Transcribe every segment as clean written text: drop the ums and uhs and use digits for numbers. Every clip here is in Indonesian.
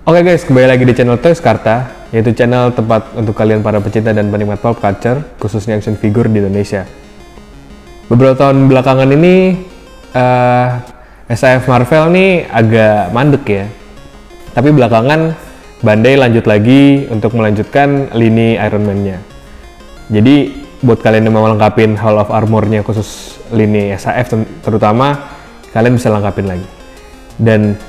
Oke guys, kembali lagi di channel Toys Karta, yaitu channel tempat untuk kalian para pecinta dan penikmat pop culture, khususnya action figure di Indonesia. Beberapa tahun belakangan ini, SAF Marvel nih agak mandek ya. Tapi belakangan, Bandai lanjut lagi untuk melanjutkan lini Iron Man-nya. Jadi, buat kalian yang mau lengkapin Hall of Armor-nya khusus lini SAF terutama, kalian bisa lengkapin lagi. Dan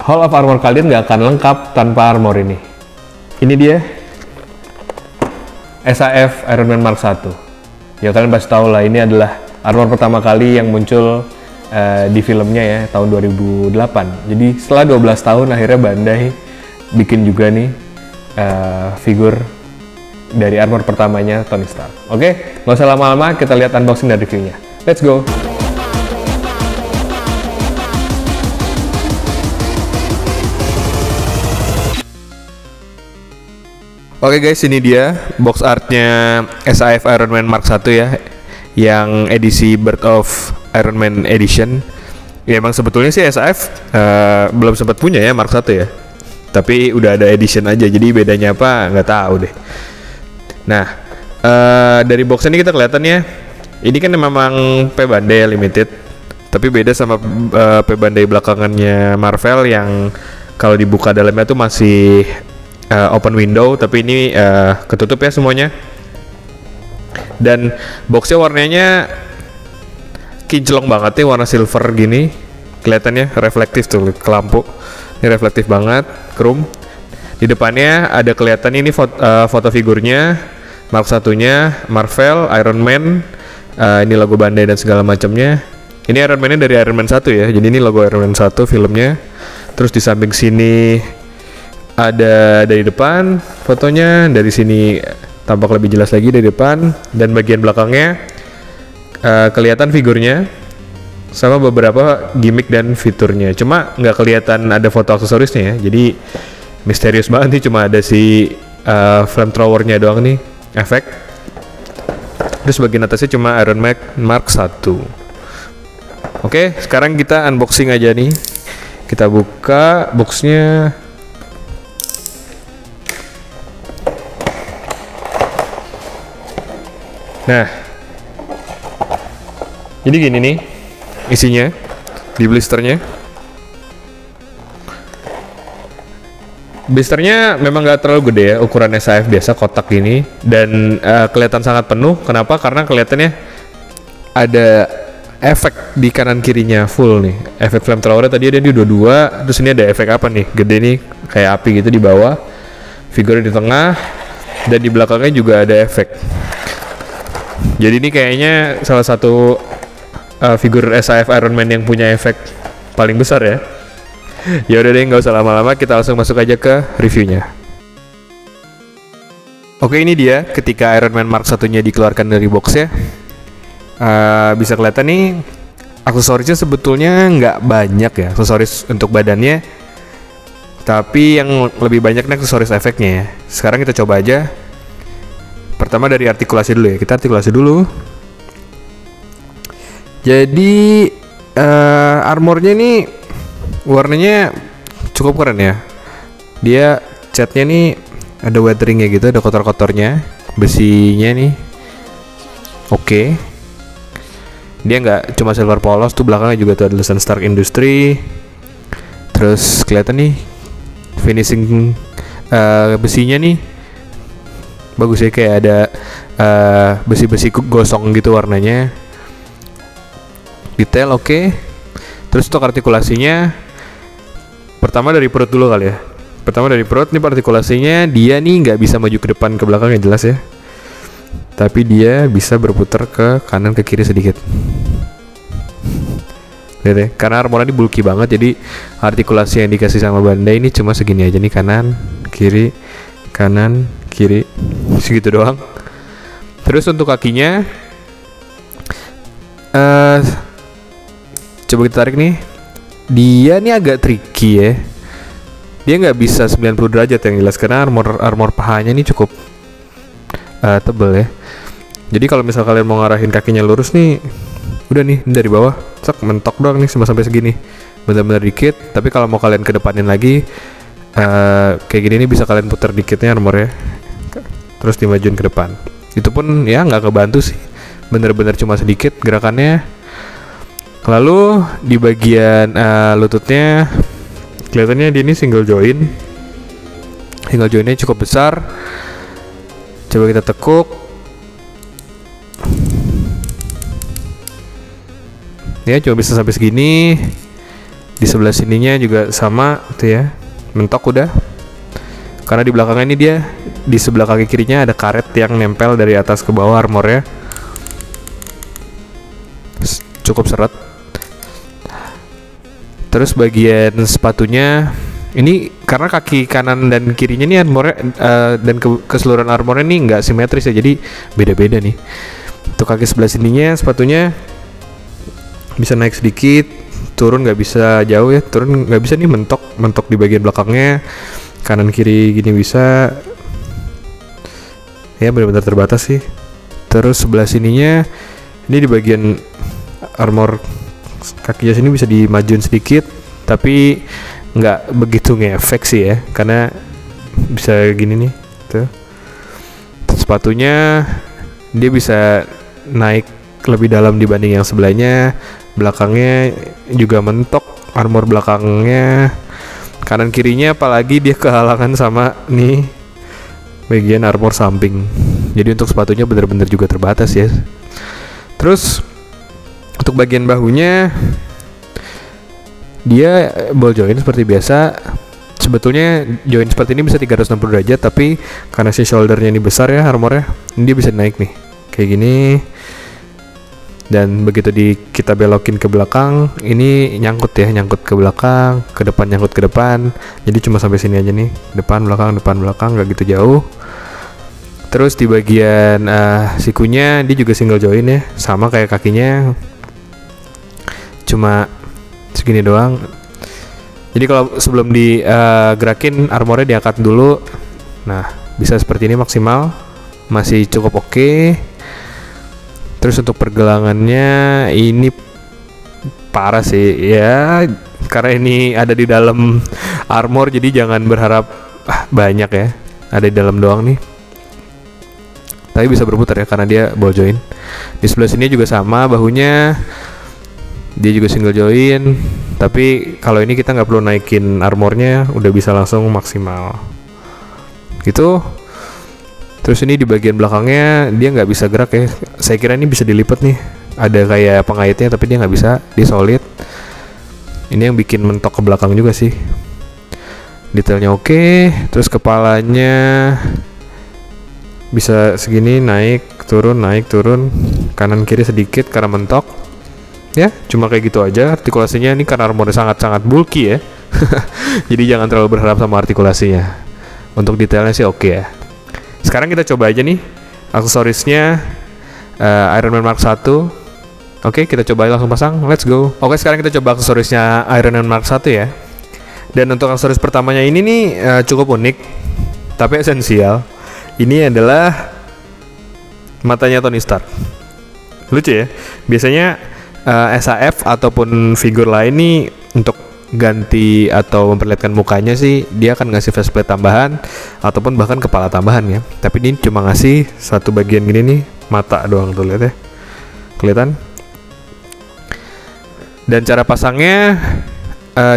Hall of Armor kalian nggak akan lengkap tanpa armor ini. Ini dia SAF Iron Man Mark 1. Ya kalian pasti tahu lah, ini adalah armor pertama kali yang muncul di filmnya ya, tahun 2008. Jadi setelah 12 tahun akhirnya Bandai bikin juga nih figur dari armor pertamanya Tony Stark. Oke, nggak usah lama-lama, kita lihat unboxing dan reviewnya. Let's go! Oke guys, ini dia box artnya SAF Iron Man Mark 1 ya, yang edisi Birth of Iron Man Edition. Ya emang sebetulnya sih SAF belum sempat punya ya Mark 1 ya, tapi udah ada edition aja, jadi bedanya apa nggak tahu deh. Nah, dari box ini kita kelihatannya, ini kan memang P Bandai Limited, tapi beda sama P Bandai belakangannya Marvel yang kalau dibuka dalamnya tuh masih open window, tapi ini ketutup ya semuanya. Dan boxnya warnanya kinclong banget nih, warna silver gini, kelihatannya reflektif tuh ke lampu. Ini reflektif banget, chrome. Di depannya ada kelihatan ini foto figurnya, Mark 1-nya, Marvel, Iron Man, ini logo Bandai dan segala macamnya. Ini Iron Man-nya dari Iron Man 1 ya, jadi ini logo Iron Man 1 filmnya. Terus di samping sini ada dari depan fotonya, dari sini tampak lebih jelas lagi dari depan, dan bagian belakangnya kelihatan figurnya sama beberapa gimmick dan fiturnya. Cuma nggak kelihatan ada foto aksesorisnya ya, jadi misterius banget nih, cuma ada si flamethrower-nya doang nih, efek. Terus bagian atasnya cuma Iron Man Mark 1. Oke, sekarang kita unboxing aja nih. Kita buka boxnya. Nah, jadi gini nih isinya di blisternya. Blisternya memang nggak terlalu gede ya, ukuran SAF biasa kotak gini, dan kelihatan sangat penuh. Kenapa? Karena kelihatannya ada efek di kanan kirinya full nih. Efek flamethrower tadi ada di dua-dua, terus ini ada efek apa nih? Gede nih, kayak api gitu di bawah. Figurnya di tengah, dan di belakangnya juga ada efek. Jadi ini kayaknya salah satu figur SAF Iron Man yang punya efek paling besar ya. Ya udah deh, nggak usah lama-lama, kita langsung masuk aja ke reviewnya. Oke, ini dia ketika Iron Man Mark 1-nya dikeluarkan dari boxnya. Bisa kelihatan nih aksesorisnya sebetulnya nggak banyak ya, aksesoris untuk badannya. Tapi yang lebih banyak nih aksesoris efeknya ya. Sekarang kita coba aja. Pertama dari artikulasi dulu ya, kita artikulasi dulu. Jadi armornya ini warnanya cukup keren ya. Dia catnya nih ada weatheringnya gitu, ada kotor-kotornya, besinya nih. Oke. Dia nggak cuma silver polos, tuh belakangnya juga tuh ada tulisan Stark Industry. Terus kelihatan nih finishing besinya nih bagus ya, kayak ada besi-besi gosong gitu warnanya. Detail oke. Terus untuk artikulasinya, pertama dari perut dulu kali ya. Pertama dari perut, nih artikulasinya dia nih nggak bisa maju ke depan ke belakang, yang jelas ya. Tapi dia bisa berputar ke kanan ke kiri sedikit. Lihat ya, karena armornya ini bulky banget, jadi artikulasi yang dikasih sama Bandai ini cuma segini aja nih, kanan, kiri, kanan, kiri, segitu doang. Terus untuk kakinya, coba kita tarik nih. Dia nih agak tricky ya. Dia nggak bisa 90 derajat yang jelas, karena armor pahanya ini cukup tebel ya. Jadi kalau misal kalian mau ngarahin kakinya lurus nih, udah nih dari bawah, mentok doang nih sampai segini, benar-benar dikit. Tapi kalau mau kalian kedepanin lagi, kayak gini nih bisa kalian putar dikitnya armornya, terus dimajuin ke depan. Itu pun ya nggak kebantu sih, bener-bener cuma sedikit gerakannya. Lalu di bagian lututnya kelihatannya dia ini single joinnya cukup besar. Coba kita tekuk. Ya cuma bisa sampai segini. Di sebelah sininya juga sama tuh ya, mentok udah. Karena di belakangnya ini dia, di sebelah kaki kirinya ada karet yang nempel dari atas ke bawah armornya. Cukup seret. Terus bagian sepatunya ini karena kaki kanan dan kirinya nih armornya dan keseluruhan armornya nih nggak simetris ya, jadi beda-beda nih. Untuk kaki sebelah sininya sepatunya bisa naik sedikit, turun nggak bisa jauh ya, turun nggak bisa nih, mentok di bagian belakangnya. Kanan kiri gini bisa, ya benar-benar terbatas sih. Terus sebelah sininya ini di bagian armor kakinya sini bisa dimajuin sedikit, tapi nggak begitu ngefek sih ya, karena bisa gini nih tuh. Sepatunya dia bisa naik lebih dalam dibanding yang sebelahnya. Belakangnya juga mentok armor belakangnya. Kanan kirinya apalagi dia kehalangan sama nih bagian armor samping. Jadi untuk sepatunya benar-benar juga terbatas ya. Terus untuk bagian bahunya dia ball joint seperti biasa. Sebetulnya joint seperti ini bisa 360 derajat, tapi karena si shouldernya ini besar ya armornya, ini dia bisa naik nih kayak gini. Dan begitu kita belokin ke belakang, ini nyangkut ke belakang, ke depan nyangkut ke depan. Jadi cuma sampai sini aja nih, depan belakang nggak gitu jauh. Terus di bagian sikunya dia juga single joint ya, sama kayak kakinya, cuma segini doang. Jadi kalau sebelum digerakin armornya diangkat dulu. Nah, bisa seperti ini maksimal, masih cukup oke. Terus untuk pergelangannya ini parah sih ya, karena ini ada di dalam armor, jadi jangan berharap banyak ya, ada di dalam doang nih. Tapi bisa berputar ya karena dia ball joint. Di sebelah sini juga sama, bahunya dia juga single joint, tapi kalau ini kita nggak perlu naikin armornya, udah bisa langsung maksimal gitu. Terus ini di bagian belakangnya dia nggak bisa gerak ya. Saya kira ini bisa dilipat nih, ada kayak pengaitnya, tapi dia nggak bisa, dia solid. Ini yang bikin mentok ke belakang juga sih. Detailnya oke. Terus kepalanya bisa segini, naik turun. Kanan kiri sedikit karena mentok. Ya, cuma kayak gitu aja. Artikulasinya ini karena armornya sangat-sangat bulky ya. Jadi jangan terlalu berharap sama artikulasinya. Untuk detailnya sih oke ya. Sekarang kita coba aja nih aksesorisnya Iron Man Mark 1. Oke, kita coba langsung pasang. Let's go. Oke, sekarang kita coba aksesorisnya Iron Man Mark 1 ya. Dan untuk aksesoris pertamanya ini nih cukup unik, tapi esensial. Ini adalah matanya Tony Stark. Lucu ya. Biasanya SAF ataupun figur lain nih untuk ganti atau memperlihatkan mukanya sih dia akan ngasih faceplate tambahan ataupun bahkan kepala tambahan ya. Tapi ini cuma ngasih satu bagian gini nih, mata doang tuh, lihat ya, kelihatan. Dan cara pasangnya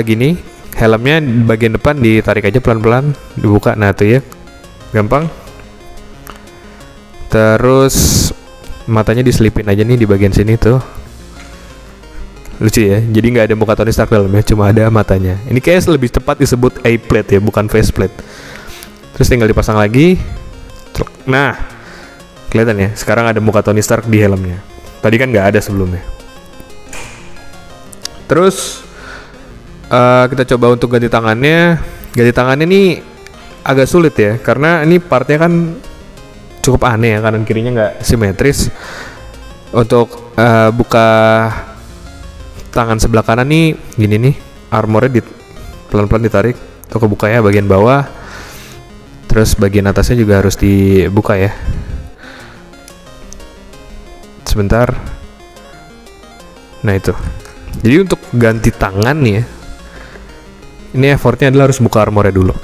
gini, helmnya bagian depan ditarik aja pelan-pelan, dibuka, nah tuh ya, gampang. Terus matanya diselipin aja nih di bagian sini tuh. Lucu ya, jadi nggak ada muka Tony Stark dalamnya, cuma ada matanya. Ini kayaknya lebih tepat disebut A-plate ya, bukan faceplate. Terus tinggal dipasang lagi. Nah, kelihatan ya, sekarang ada muka Tony Stark di helmnya. Tadi kan nggak ada sebelumnya. Terus kita coba untuk ganti tangannya. Ganti tangannya ini agak sulit ya, karena ini partnya kan cukup aneh ya, kanan kirinya nggak simetris. Untuk buka tangan sebelah kanan nih gini nih, armornya pelan-pelan ditarik untuk kebuka ya, bagian bawah. Terus bagian atasnya juga harus dibuka ya. Sebentar. Nah itu. Jadi untuk ganti tangan nih ya, ini effortnya adalah harus buka armornya dulu.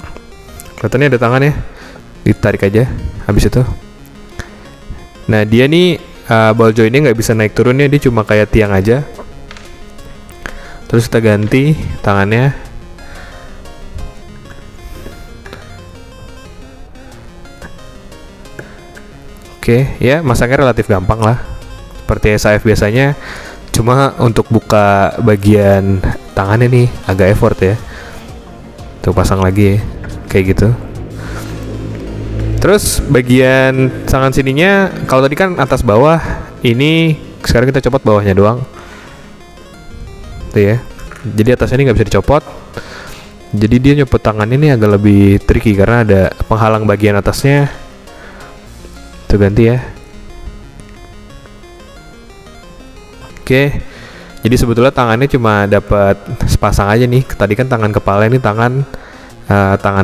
Kelihatannya ada tangannya, ditarik aja. Habis itu, nah dia nih ball jointnya nggak bisa naik turunnya, dia cuma kayak tiang aja. Terus kita ganti tangannya. Oke, ya masangnya relatif gampang lah. Seperti SAF biasanya. Cuma untuk buka bagian tangannya nih agak effort ya. Tuh pasang lagi ya. Kayak gitu. Terus bagian tangan sininya, kalau tadi kan atas bawah, ini sekarang kita copot bawahnya doang. Tuh ya. Jadi atasnya ini nggak bisa dicopot. Jadi dia nyopot tangan ini agak lebih tricky karena ada penghalang bagian atasnya. Tuh ganti ya. Oke. Jadi sebetulnya tangannya cuma dapat sepasang aja nih. Tadi kan tangan kepala, ini tangan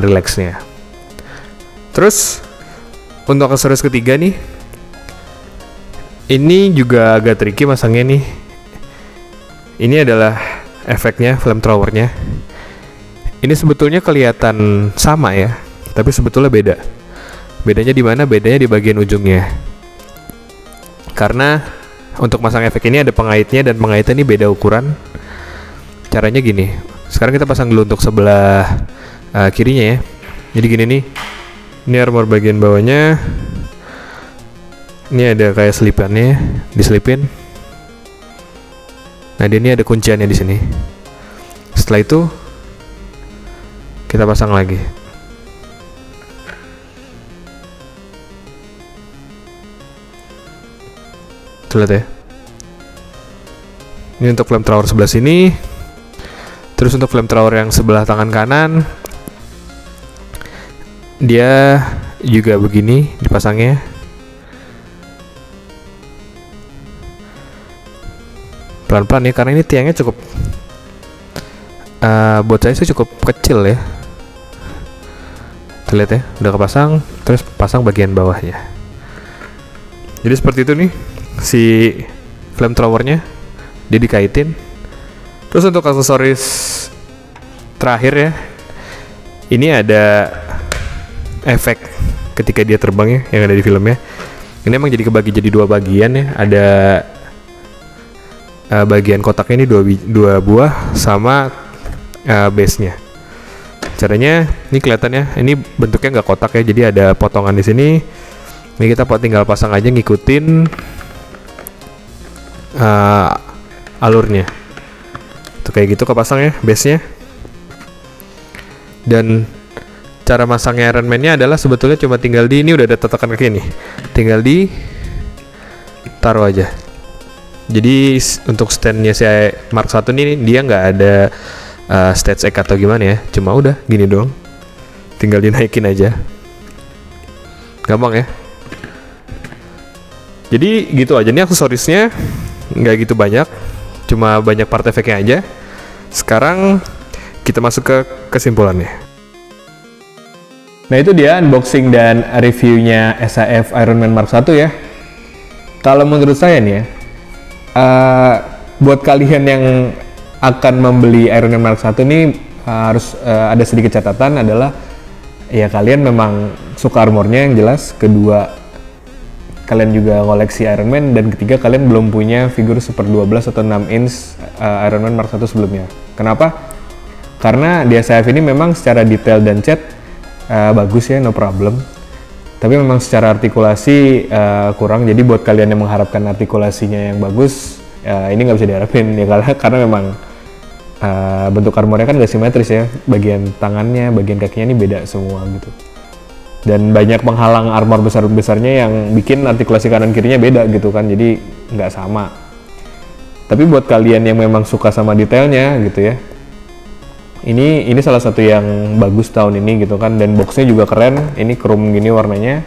relaxnya. Terus untuk aksesoris ketiga nih, ini juga agak tricky masangnya nih. Ini adalah efeknya, flamethrowernya. Ini sebetulnya kelihatan sama ya, tapi sebetulnya beda. Bedanya di mana? Bedanya di bagian ujungnya. Karena untuk masang efek ini ada pengaitnya, dan pengaitnya ini beda ukuran. Caranya gini. Sekarang kita pasang dulu untuk sebelah kirinya ya. Jadi gini nih. Ini armor bagian bawahnya. Ini ada kayak selipannya, diselipin. Nah, ini ada kunciannya di sini. Setelah itu kita pasang lagi. Tuh lihat ya. Ini untuk flamethrower sebelah sini. Terus untuk flamethrower yang sebelah tangan kanan, dia juga begini dipasangnya. Pelan-pelan ya, karena ini tiangnya cukup buat saya sih cukup kecil ya. Tuh lihat ya, udah kepasang. Terus pasang bagian bawahnya. Jadi seperti itu nih si flamethrowernya, dia dikaitin. Terus untuk aksesoris terakhir ya, ini ada efek ketika dia terbang ya, yang ada di filmnya. Ini emang jadi kebagi jadi dua bagian ya. Ada bagian kotaknya ini dua buah sama base-nya. Caranya ini kelihatannya, ini bentuknya nggak kotak ya, jadi ada potongan di sini. Ini kita tinggal pasang aja, ngikutin alurnya. Tuh kayak gitu kepasang ya base-nya. Dan cara masangnya Iron Man-nya adalah sebetulnya cuma tinggal ini udah ada tatakan kaki nih. Tinggal taruh aja. Jadi untuk stand-nya si Mark 1 ini dia nggak ada stage egg atau gimana ya. Cuma udah gini doang. Tinggal dinaikin aja. Gampang ya. Jadi gitu aja nih aksesorisnya. Nggak gitu banyak. Cuma banyak part efeknya aja. Sekarang kita masuk ke kesimpulannya. Nah itu dia unboxing dan reviewnya SAF Iron Man Mark 1 ya. Kalau menurut saya nih ya, buat kalian yang akan membeli Iron Man Mark 1 ini harus ada sedikit catatan adalah ya kalian memang suka armornya yang jelas, kedua kalian juga ngoleksi Iron Man, dan ketiga kalian belum punya figur Super 12 atau 6 inch Iron Man Mark 1 sebelumnya. Kenapa? Karena di SAF ini memang secara detail dan cat bagus ya, no problem. Tapi memang secara artikulasi kurang. Jadi buat kalian yang mengharapkan artikulasinya yang bagus, ini nggak bisa diharapin ya, karena memang bentuk armornya kan nggak simetris ya. Bagian tangannya, bagian kakinya ini beda semua gitu. Dan banyak penghalang armor besar-besarnya yang bikin artikulasi kanan kirinya beda gitu kan. Jadi nggak sama. Tapi buat kalian yang memang suka sama detailnya gitu ya, ini salah satu yang bagus tahun ini gitu kan. Dan boxnya juga keren, ini chrome gini warnanya.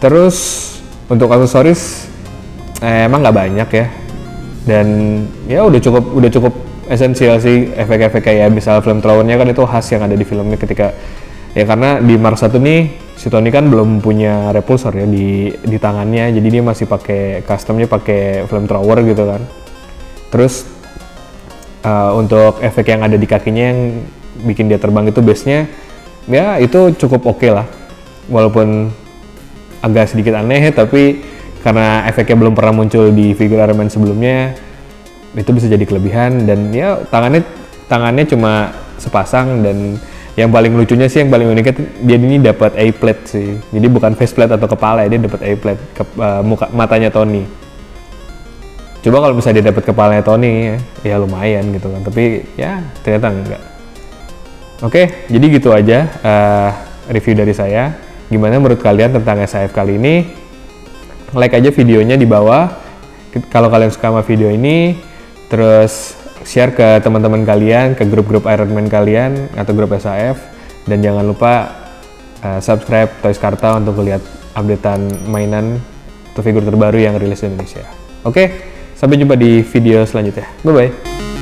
Terus untuk aksesoris emang nggak banyak ya, dan ya udah cukup esensial sih. Efek-efek kayak misal flamethrowernya kan itu khas yang ada di filmnya ketika ya, karena di Mark 1 nih si Tony kan belum punya repulsor ya di tangannya, jadi dia masih pakai customnya pakai flamethrower gitu kan. Terus Untuk efek yang ada di kakinya yang bikin dia terbang itu base-nya ya itu cukup oke lah, walaupun agak sedikit aneh, tapi karena efeknya belum pernah muncul di figur Iron Man sebelumnya, itu bisa jadi kelebihan. Dan ya tangannya cuma sepasang, dan yang paling lucunya sih, yang paling uniknya dia ini dapat A-plate sih, jadi bukan faceplate atau kepala ya, dia dapat A-plate ke matanya Tony. Coba kalau misalnya dia dapat kepalanya Tony ya lumayan gitu kan, tapi ya ternyata enggak. Oke, jadi gitu aja review dari saya. Gimana menurut kalian tentang SAF kali ini? Like aja videonya di bawah kalau kalian suka sama video ini, terus share ke teman-teman kalian, ke grup-grup Iron Man kalian atau grup SAF, dan jangan lupa subscribe Toys Karta untuk lihat updatean mainan atau figur terbaru yang rilis di Indonesia. Oke, sampai jumpa di video selanjutnya. Bye bye.